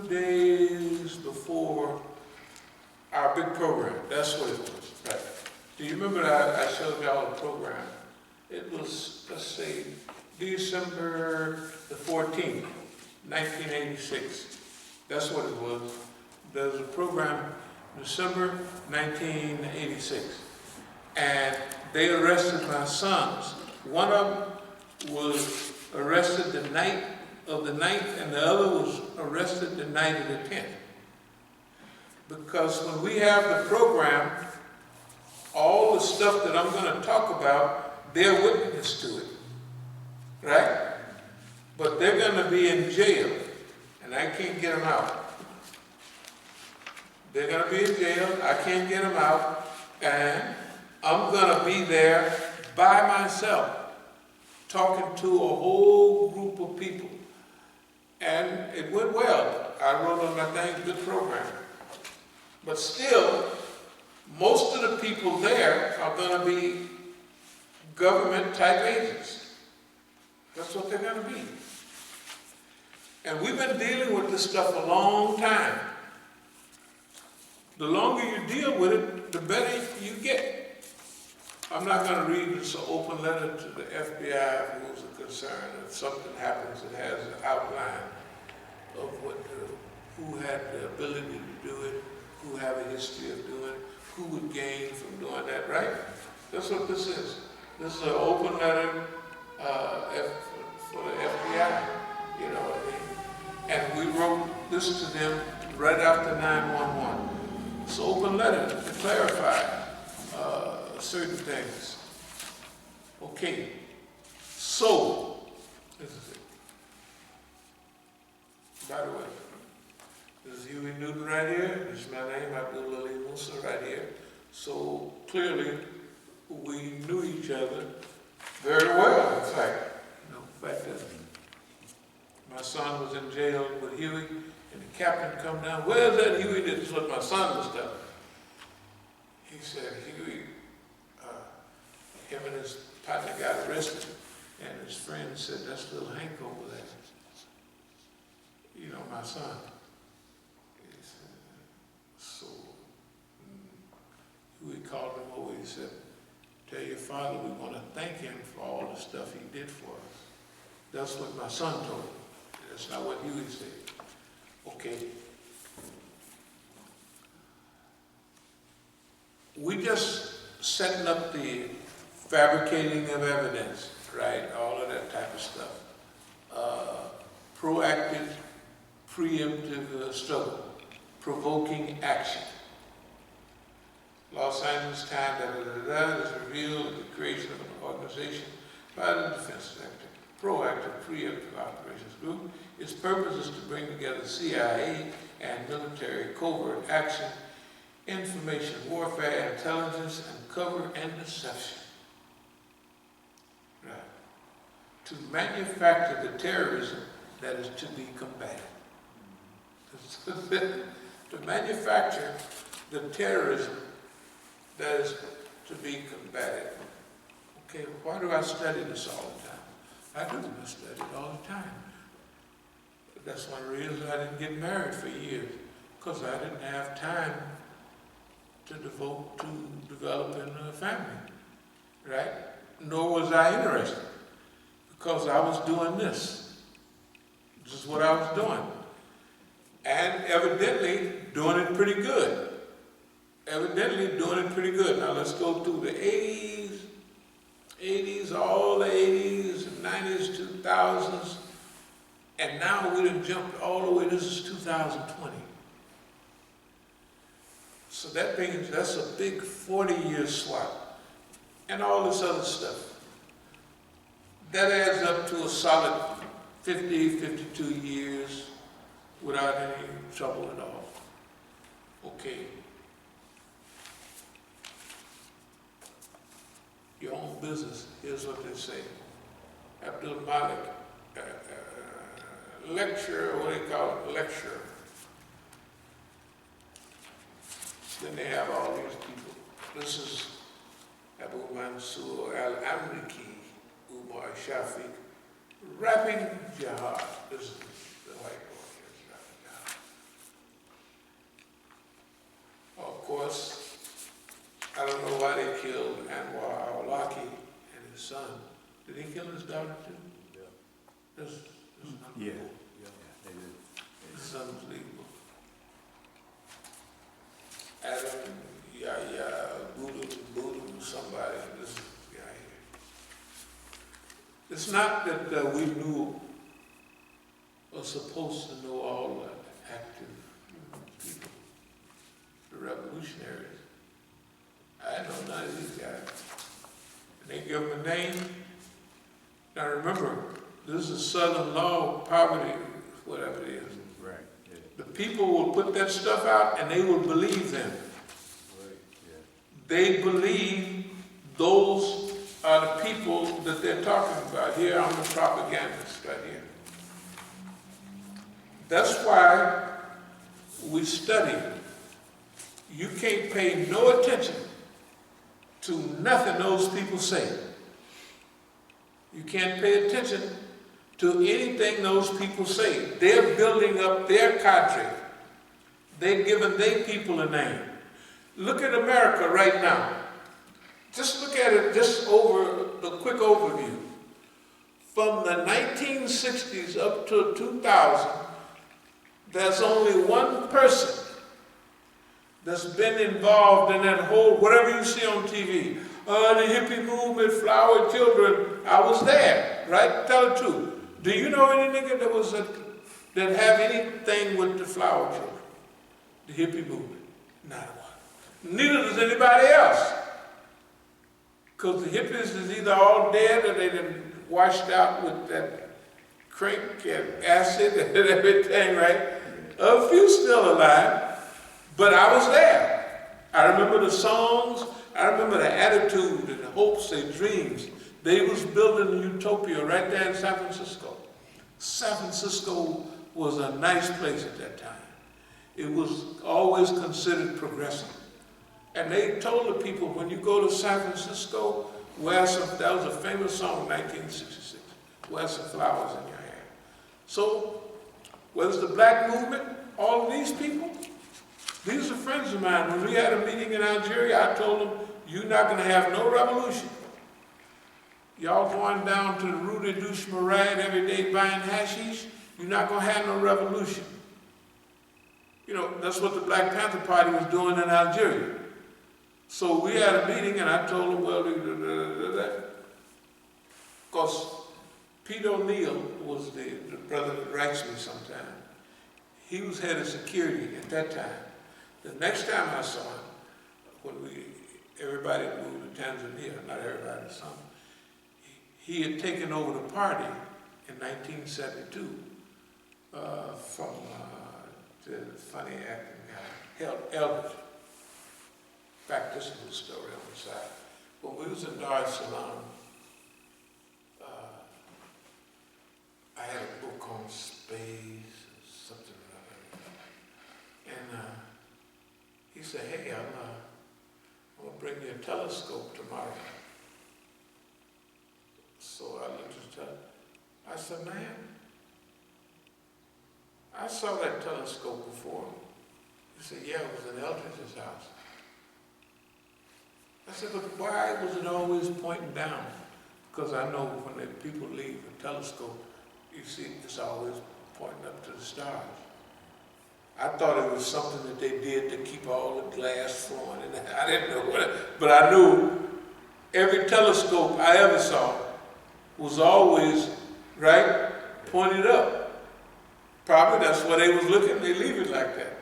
days before our big program. That's what it was, right? Do you remember that I showed y'all the program? It was, let's see, December the 14th, 1986. That's what it was. There was a program December 1986. And they arrested my sons. One of them was arrested the night of the 9th, and the other was arrested the night of the 10th. Because when we have the program, all the stuff that I'm going to talk about, they're witness to it, right? But they're going to be in jail, and I can't get them out. They're going to be in jail, I can't get them out, and I'm going to be there by myself, talking to a whole group of people. And it went well. I wrote on that thing, good program. But still, most of the people there are going to be government type agents. That's what they're going to be. And we've been dealing with this stuff a long time. The longer you deal with it, the better you get. I'm not going to read this open letter to the FBI who's a concern. If something happens, it has an outline of who had the ability to do it, who have a history of doing it, who would gain from doing that, right? That's what this is. This is an open letter for the FBI, you know what I mean? And we wrote this to them right after 9/11. It's an open letter to clarify certain things. Okay, so, this is it. By the way, this is Huey Newton right here. This is my name, Musa right here. So clearly, we knew each other very well, in fact. You know, in fact, my son was in jail with Huey, and the captain come down. Where's that Huey? This is what my son was telling. He said, Huey, him and his partner got arrested, and his friend said, that's little Hank over there. You know, my son. He said, so, we called him over, he said, tell your father we want to thank him for all the stuff he did for us. That's what my son told him. That's not what Huey said. Okay. We just setting up the fabricating of evidence, right? All of that type of stuff. Proactive, preemptive struggle, provoking action. Los Angeles Times, has revealed the creation of an organization by the Defense Secretary, Proactive Preemptive Operations Group. Its purpose is to bring together CIA and military covert action, information warfare, intelligence, and cover and deception. Right. To manufacture the terrorism that is to be combated. To manufacture the terrorism that is to be combated. Okay, why do I study this all the time? I do. I study it all the time. That's one reason I didn't get married for years, because I didn't have time to devote to developing a family, right? Nor was I interested, because I was doing this. This is what I was doing. And evidently doing it pretty good. Evidently doing it pretty good. Now let's go through the 80s, all the 80s, 90s, 2000s, and now we done jumped all the way, this is 2020. So that means that's a big 40-year swap, and all this other stuff. That adds up to a solid 50, 52 years without any trouble at all. Okay. Your own business, here's what they say. Abdul Malik, lecturer, what do they call it, lecturer. Then they have all these people. This is Abu Mansur al-Amriki, Umar Shafiq, rapping jihad. This is the white boy here, rapping jihad. kill his daughter too? Yeah. That's Yeah. They did. It's unbelievable. Adam, Yahya, Buddha, somebody, this guy here. It's not that we knew or supposed to know all the active people, the revolutionaries. I know none of these guys. And they give them a name. Now remember, this is Southern law, poverty, whatever it is. Right. Yeah. The people will put that stuff out and they will believe them. Right. Yeah. They believe those are the people that they're talking about. Here, I'm the propagandist right here. That's why we study. You can't pay no attention to nothing those people say. You can't pay attention to anything those people say. They're building up their cadre. They're giving their people a name. Look at America right now. Just look at it just over the quick overview. From the 1960s up to 2000, there's only one person that's been involved in that whole, whatever you see on TV, the hippie movement, flower children. I was there, right? Tell the truth. Do you know any nigga that have anything with the flower children? The hippie movement? Not one. Neither does anybody else. Because the hippies is either all dead or they done washed out with that crank and acid and everything, right? A few still alive, but I was there. I remember the songs, I remember the attitude and the hopes and dreams. They was building a utopia right there in San Francisco. San Francisco was a nice place at that time. It was always considered progressive. And they told the people, when you go to San Francisco, wear some, that was a famous song in 1966, wear some flowers in your hair. So, whether it's the black movement, all of these people, these are friends of mine. When we had a meeting in Algeria, I told them, you're not going to have no revolution. Y'all going down to the Rue de Douche-Marade every day buying hashish, you're not going to have no revolution. You know, that's what the Black Panther Party was doing in Algeria. So we had a meeting and I told them, well, because Pete O'Neill was the brother that writes me sometime. He was head of security at that time. The next time I saw him, when everybody moved to Tanzania, not everybody, some, he had taken over the party in 1972 from the funny acting guy, Eldridge. In fact, this is a story on the side. When we was in Dar es Salaam, I had a book on space, something like that. And he said, hey, I'm gonna bring you a telescope tomorrow. So I looked at the telescope. I said, man, I saw that telescope before. He said, yeah, it was in Eldridge's house. I said, but why was it always pointing down? Because I know when the people leave a telescope, you see it's always pointing up to the stars. I thought it was something that they did to keep all the glass flowing, and I didn't know what, but I knew every telescope I ever saw was always, right, pointed up. Probably that's why they was looking, they leave it like that.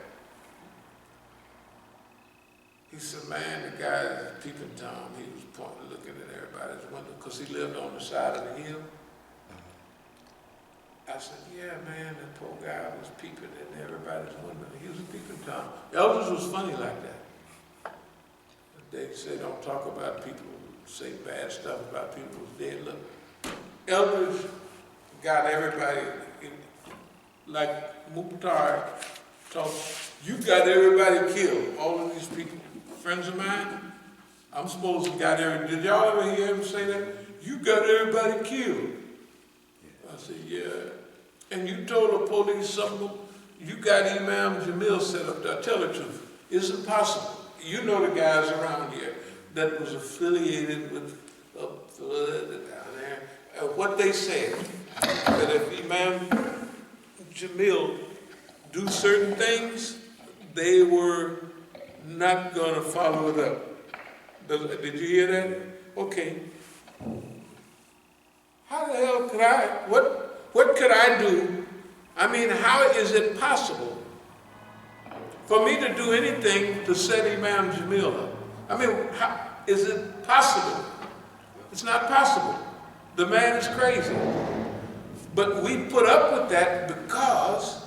He said, man, the guy is peeping Tom. He was pointing, looking at everybody's window because he lived on the side of the hill. I said, yeah, man, that poor guy was peeping in everybody's window. He was a peeping Tom. Elders was funny like that. They say don't talk about people who say bad stuff about people who's dead. Look, Elders got everybody, like Mukhtar told, you got everybody killed, all of these people. Friends of mine, I'm supposed to got everybody. Did y'all ever hear him say that? You got everybody killed. I said, yeah. And you told the police something, you got Imam Jamil set up there. Tell the truth. It's impossible. You know the guys around here that was affiliated with down there. what they said, that if Imam Jamil do certain things, they were not going to follow it up. Did you hear that? Okay. How the hell could what could I do? I mean, how is it possible for me to do anything to set Imam Jamil up? I mean, how is it possible? It's not possible. The man is crazy. But we put up with that because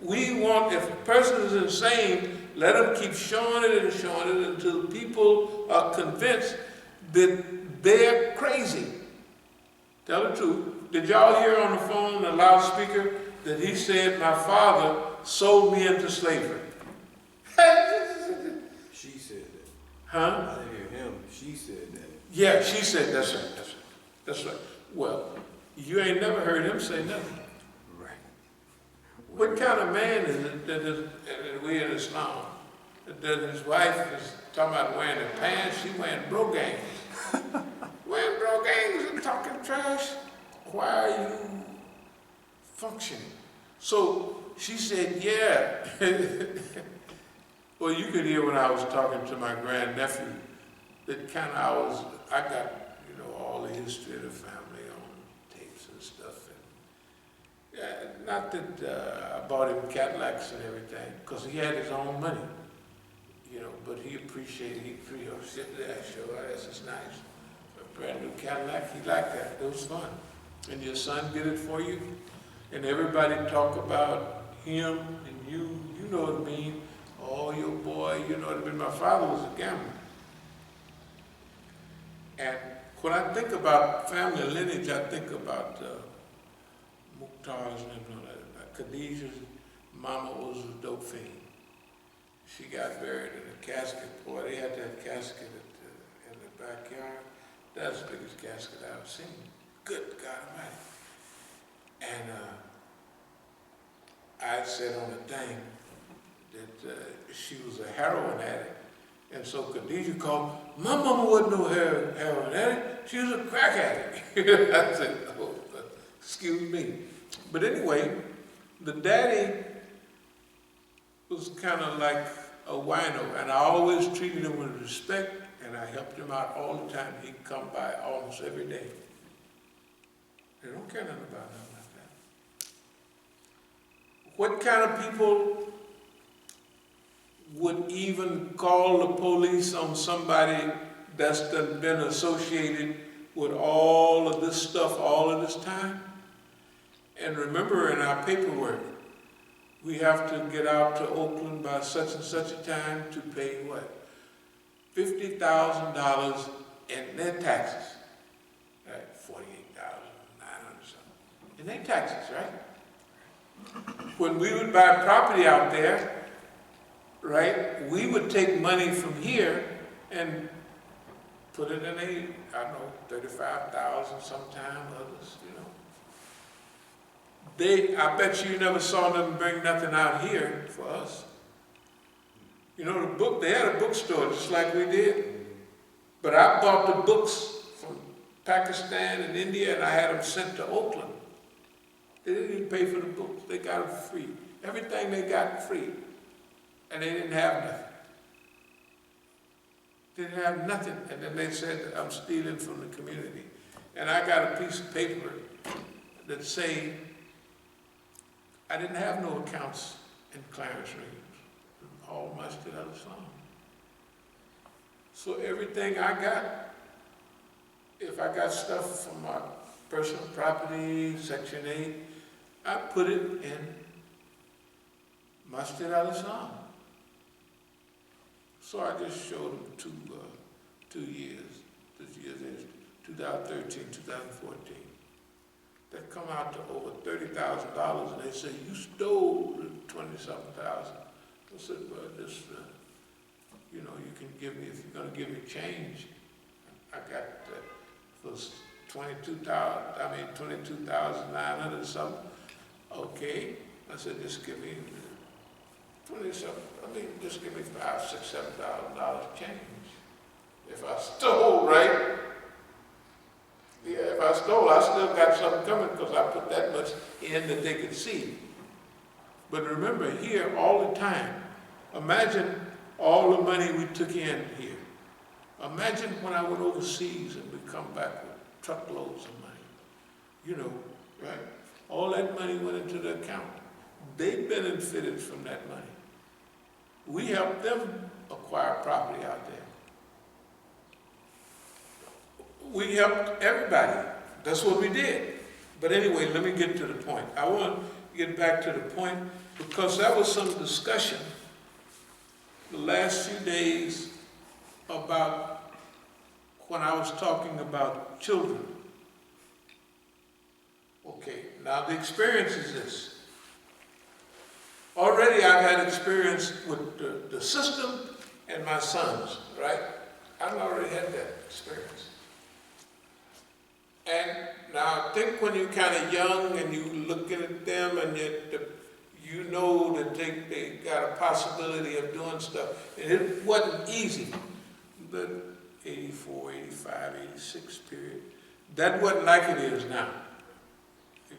we want, if a person is insane, let them keep showing it until people are convinced that they're crazy. Tell the truth. Did y'all hear on the phone, the loudspeaker, that he said, my father sold me into slavery? She said that. Huh? I didn't hear him. She said that. Yeah, she said, that's right, that's right, that's right. Well, you ain't never heard him say nothing. Right. What kind of man is it that we in Islam, that his wife is talking about wearing the pants, she wearing brogans. Wearing brogans and talking trash? Why are you functioning? So she said, yeah. Well, you could hear when I was talking to my grandnephew, that kind of I got, all the history of the family on tapes and stuff. And not that I bought him Cadillacs and everything, because he had his own money, but he appreciated, sit there, show, this is nice. A brand new Cadillac, he liked that. It was fun. And your son did it for you, and everybody talk about him and you know what I mean. Oh, your boy, you know what I mean. My father was a gambler. And when I think about family lineage, I think about Mukhtar's and Khadijah's mama was a dope fiend. She got buried in a casket. Boy, they had that casket in the backyard. That's the biggest casket I've seen. Good God Almighty. And I said on the thing that she was a heroin addict. And so Khadijah called, my mama wasn't no heroin addict, she was a crack addict. I said, oh, excuse me. But anyway, the daddy was kind of like a wino, and I always treated him with respect, and I helped him out all the time. He'd come by almost every day. They don't care nothing about nothing like that. What kind of people would even call the police on somebody that's been associated with all of this stuff all of this time? And remember, in our paperwork, we have to get out to Oakland by such and such a time to pay what? $50,000 in their taxes. Right, $48,900 something. In their taxes, right? When we would buy property out there, right, we would take money from here and put it in I don't know, 35,000 sometime, others, I bet you never saw them bring nothing out here for us. They had a bookstore just like we did. But I bought the books from Pakistan and India, and I had them sent to Oakland. They didn't even pay for the books. They got them free. Everything they got free. And they didn't have nothing. They didn't have nothing. And then they said, I'm stealing from the community. And I got a piece of paper that say, I didn't have no accounts in Clarence Williams. All Masjid al-Islam. So everything I got, if I got stuff from my personal property, Section 8, I put it in Masjid al-Islam. So I just showed them 2 years. This year is 2013, 2014. That come out to over $30,000, and they say, you stole 20-something thousand. I said, well, this, you can give me, if you're gonna give me change. I got, for 22,900 something. Okay. I said, just give me 20-something, just give me $5,000, $6,000, $7,000 change. If I stole, right? Yeah, if I stole, I still got something coming because I put that much in that they could see. But remember, here all the time, imagine all the money we took in here. Imagine when I went overseas and we come back with truckloads of money. You know, right? All that money went into the account. They benefited from that money. We helped them acquire property out there. We helped everybody. That's what we did. But anyway, let me get to the point. I want to get back to the point because there was some discussion the last few days about when I was talking about children. Okay, now the experience is this. Already I've had experience with the system and my sons, right? I've already had that experience. And now I think when you're kind of young and you looking at them and you know that they got a possibility of doing stuff. And it wasn't easy. The 84, 85, 86 period. That wasn't like it is now.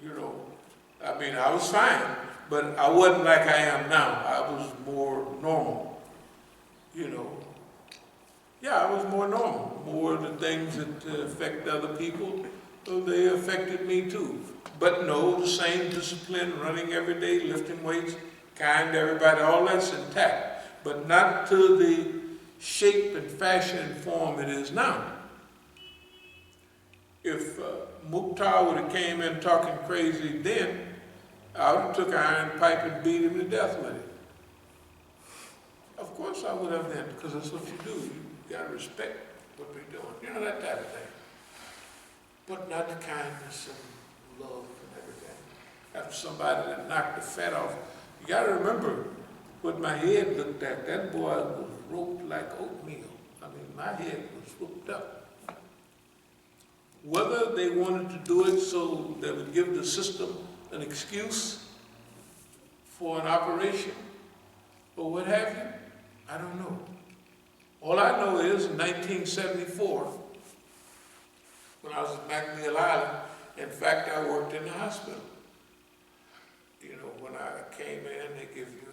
You know, I mean, I was fine, but I wasn't like I am now. I was more normal, you know. Yeah, I was more normal. More of the things that affect other people, so they affected me too. But no, the same discipline, running every day, lifting weights, kind to everybody, all that's intact. But not to the shape and fashion and form it is now. If Mukhtar would have came in talking crazy then, I would have took an iron pipe and beat him to death with it. Of course I would have then, because that's what you do. You got to respect what we're doing. You know, that type of thing. But not the kindness and love and everything. After somebody that knocked the fat off, you got to remember what my head looked at. That boy was roped like oatmeal. I mean, my head was whooped up. Whether they wanted to do it so they would give the system an excuse for an operation or what have you, I don't know. All I know is in 1974, when I was at McNeil Island, in fact, I worked in the hospital. You know, when I came in, they give you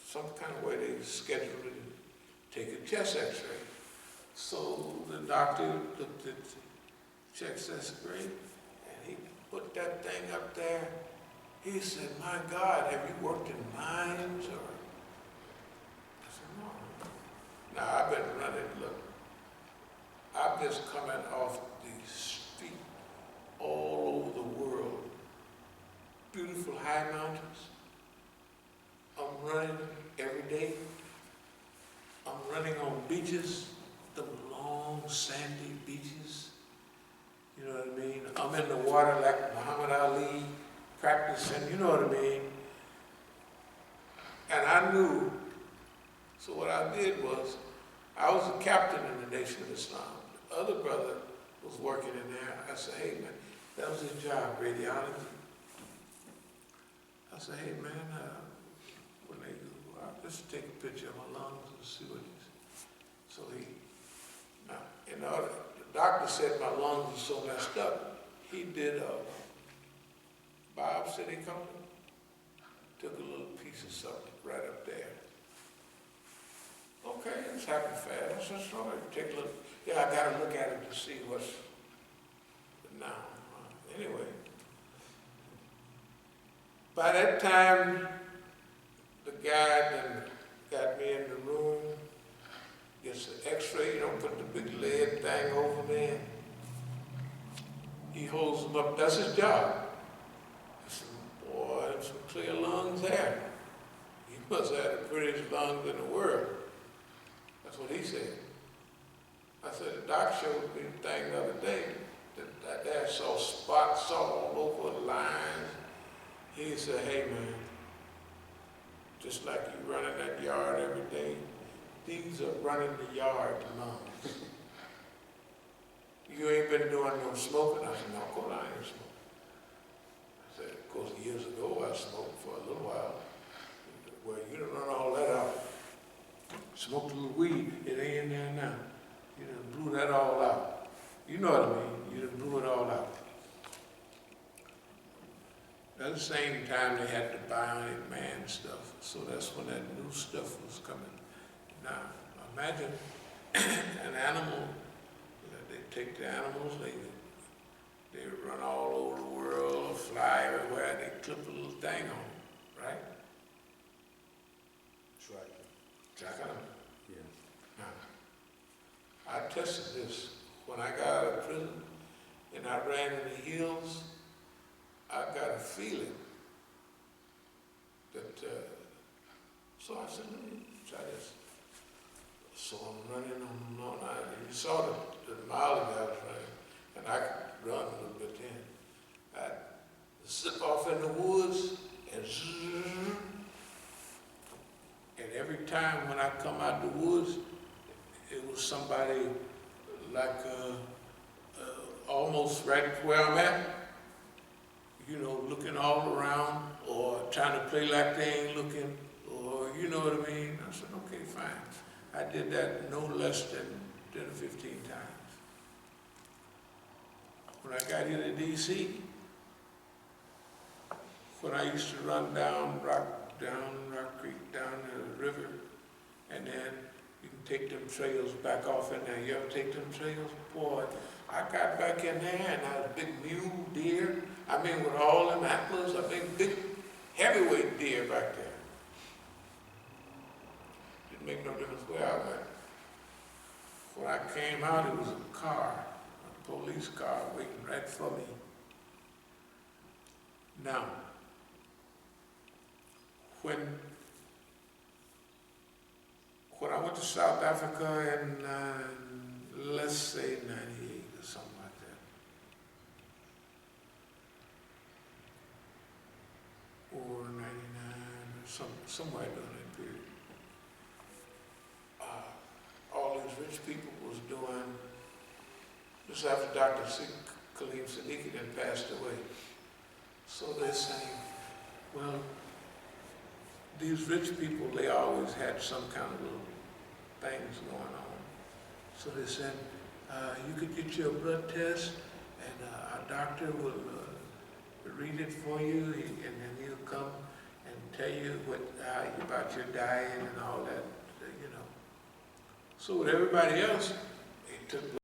some kind of way they scheduled it to take a chest x-ray. So the doctor looked at the chest x-ray, and he put that thing up there. He said, "My God, have you worked in mines?" Or I said, "No." Now, I've been running, look, I'm just coming off the street all over the world. Beautiful high mountains. I'm running every day. I'm running on beaches, the long sandy beaches. You know what I mean? I'm in the water like Muhammad Ali, practicing, you know what I mean? And I knew, so what I did was, I was a captain in the Nation of Islam. The other brother was working in there. I said, "Hey man," that was his job, radiology. I said, "Hey man, when they go, let's take a picture of my lungs and see what it is." So now, you know, the doctor said my lungs are so messed up. He did a biopsy, they call it. Took a little piece of something right up there. Okay, it's happened fast. That's all right. Take a look. Yeah, I got to look at it to see what's now. Anyway, by that time, the guy then got me in the room, gets the x-ray, you know, put the big lead thing over me. He holds them up. That's his job. I said, "Boy, there's some clear lungs there. He must have the prettiest lungs in the world." That's what he said. I said, "The doc showed me the thing the other day, that I saw spots all over the lines." He said, "Hey man, just like you running that yard every day, these are running the yard lungs. You ain't been doing no smoking." I said, "No, of course I ain't smoking." I said, "Of course, years ago I smoked for a little while." "Well, you done run all that out. Smoked a little weed, it ain't in there now. You done blew that all out. You know what I mean? You done blew threw it all out. At the same time, they had the bionic man stuff, so that's when that new stuff was coming. Now, imagine an animal, they take the animals, they run all over the world, or fly everywhere, they clip a little thing on them, right? Track on them. Yeah. Now, I tested this when I got out of prison and I ran in the hills. I got a feeling that, so I said, let me try this. So I'm running on, you saw the mileage I was running, and I could run a little bit then. I'd zip off in the woods and zzz, and every time when I come out the woods, it was somebody like almost right where I'm at, you know, looking all around or trying to play like they ain't looking, or you know what I mean? I said, okay, fine. I did that no less than 15 times. When I got here to D.C., when I used to run down Rock Creek, down the river, and then you can take them trails back off in there. You ever take them trails? Boy, I got back in there and I was a big mule deer. I mean, with all them antlers, a big heavyweight deer back there. Didn't make no difference where I went. When I came out, it was a car, a police car waiting right for me. Now, when I went to South Africa in, let's say 98 or something like that, or 99 or somewhere during that period, all these rich people was doing, just after Dr. Khalid Siddiqui then passed away. So they're saying, well, these rich people, they always had some kind of little things going on. So they said, you could get your blood test and our doctor will read it for you, and then he'll come and tell you about your diet and all that, you know. So with everybody else, they took